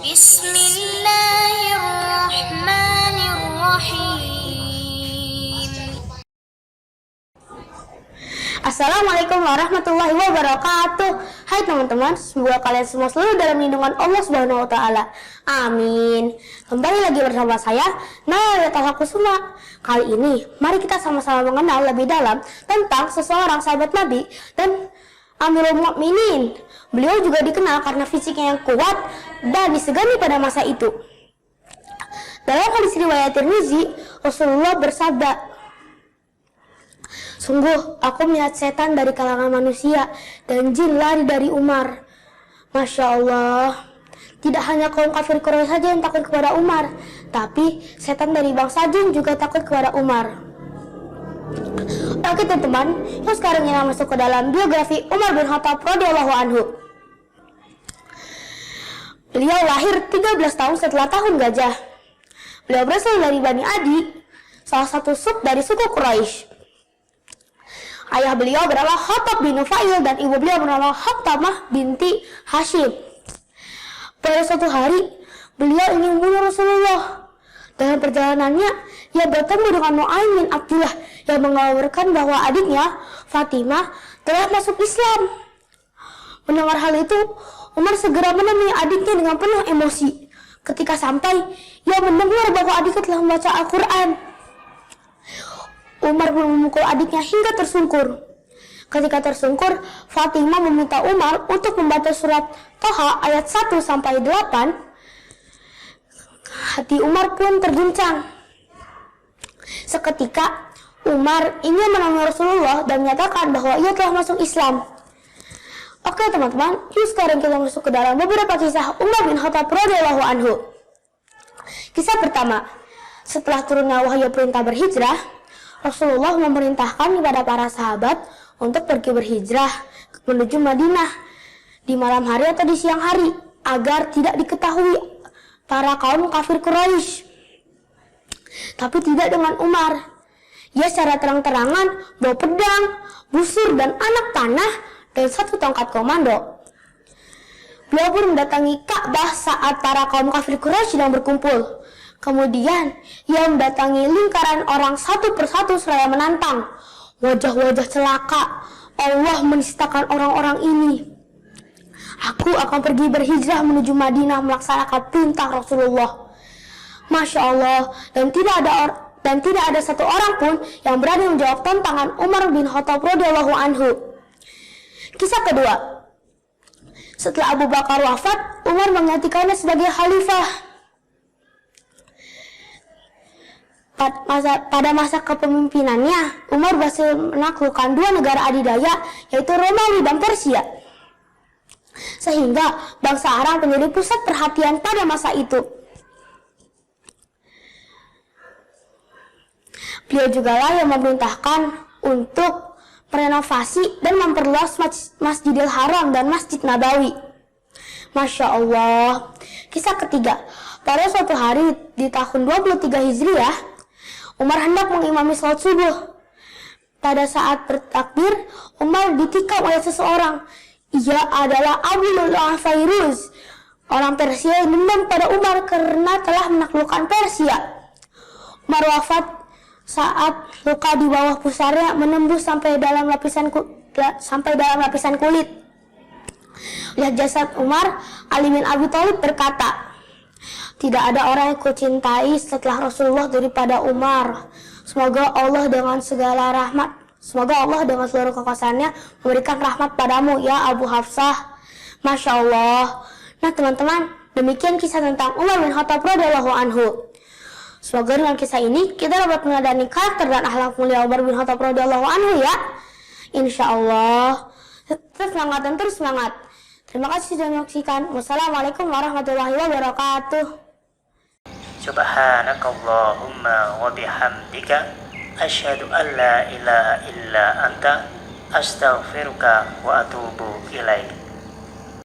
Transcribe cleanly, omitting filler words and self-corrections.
Bismillahirrahmanirrahim. Assalamualaikum warahmatullahi wabarakatuh. Hai teman-teman, semoga kalian semua selalu dalam lindungan Allah Subhanahu wa taala. Amin. Kembali lagi bersama saya Naya Kusuma. Kali ini mari kita sama-sama mengenal lebih dalam tentang seseorang sahabat Nabi dan Amirul Mukminin. Beliau juga dikenal karena fisiknya yang kuat dan disegani pada masa itu. Dalam hadis riwayat Tirmizi, Rasulullah bersabda, "Sungguh aku melihat setan dari kalangan manusia dan jin lari dari Umar." Masya Allah, tidak hanya kaum kafir Quraisy saja yang takut kepada Umar, tapi setan dari bangsa jin juga takut kepada Umar. Oke teman-teman, yuk sekarang kita masuk ke dalam biografi Umar bin Khattab radhiyallahu anhu. Beliau lahir 13 tahun setelah tahun gajah. Beliau berasal dari Bani Adi, salah satu sub dari suku Quraisy. Ayah beliau bernama Khattab bin Nufail dan ibu beliau bernama Khattamah binti Hashim. Pada suatu hari, beliau ingin membunuh Rasulullah. Dalam perjalanannya, ia bertemu dengan Nu'aim bin Abdullah yang mengabarkan bahwa adiknya, Fatimah, telah masuk Islam. Mendengar hal itu, Umar segera menemui adiknya dengan penuh emosi. Ketika sampai, ia mendengar bahwa adiknya telah membaca Al-Quran. Umar pun memukul adiknya hingga tersungkur. Ketika tersungkur, Fatimah meminta Umar untuk membaca surat Toha ayat 1-8. Hati Umar pun terguncang. Seketika, Umar ingin menemui Rasulullah dan menyatakan bahwa ia telah masuk Islam. Oke teman-teman, yuk sekarang kita masuk ke dalam beberapa kisah Umar bin Khattab radhiyallahu anhu. Kisah pertama, setelah turunnya wahyu perintah berhijrah, Rasulullah memerintahkan kepada para sahabat untuk pergi berhijrah menuju Madinah di malam hari atau di siang hari agar tidak diketahui para kaum kafir Quraisy. Tapi tidak dengan Umar. Ia secara terang-terangan bawa pedang, busur dan anak panah dan satu tongkat komando. Beliau pun mendatangi Ka'bah saat para kaum kafir Quraisy sedang berkumpul. Kemudian, ia mendatangi lingkaran orang satu persatu seraya menantang. Wajah-wajah celaka, Allah menistakan orang-orang ini. Aku akan pergi berhijrah menuju Madinah melaksanakan perintah Rasulullah. Masya Allah, dan tidak ada satu orang pun yang berani menjawab tantangan Umar bin Khattab radhiyallahu anhu. Kisah kedua, setelah Abu Bakar wafat, Umar menggantikannya sebagai khalifah. Pada masa kepemimpinannya, Umar berhasil menaklukkan dua negara adidaya, yaitu Romawi dan Persia. Sehingga bangsa Arab menjadi pusat perhatian pada masa itu. Beliau juga lah yang memerintahkan untuk merenovasi dan memperluas Masjidil Haram dan Masjid Nabawi. Masya Allah. Kisah ketiga, pada suatu hari di tahun 23 Hijriah, Umar hendak mengimami salat subuh. Pada saat bertakbir, Umar ditikam oleh seseorang. Ia adalah Abu Lu'lu'ah Fairuz, orang Persia yang dendam pada Umar karena telah menaklukkan Persia. Umar wafat saat luka di bawah pusarnya menembus sampai dalam lapisan kulit. Lihat jasad Umar, Ali bin Abi Thalib berkata, "Tidak ada orang yang kucintai setelah Rasulullah daripada Umar. Semoga Allah dengan seluruh kekuasaannya memberikan rahmat padamu, ya Abu Hafsah." Masya Allah. Nah teman-teman, demikian kisah tentang Umar bin Khattab radhiyallahu anhu. Semoga dengan kisah ini kita dapat meneladani karakter dan akhlak mulia Umar bin Khattab radhiyallahu anhu ya. Insya Allah. Tetap semangat dan terus semangat. Terima kasih sudah menyaksikan. Wassalamualaikum warahmatullahi wabarakatuh. Subhanakallahumma wa bihamdika asyhadu an la ilaha illa anta astaghfiruka wa atubu ilaik.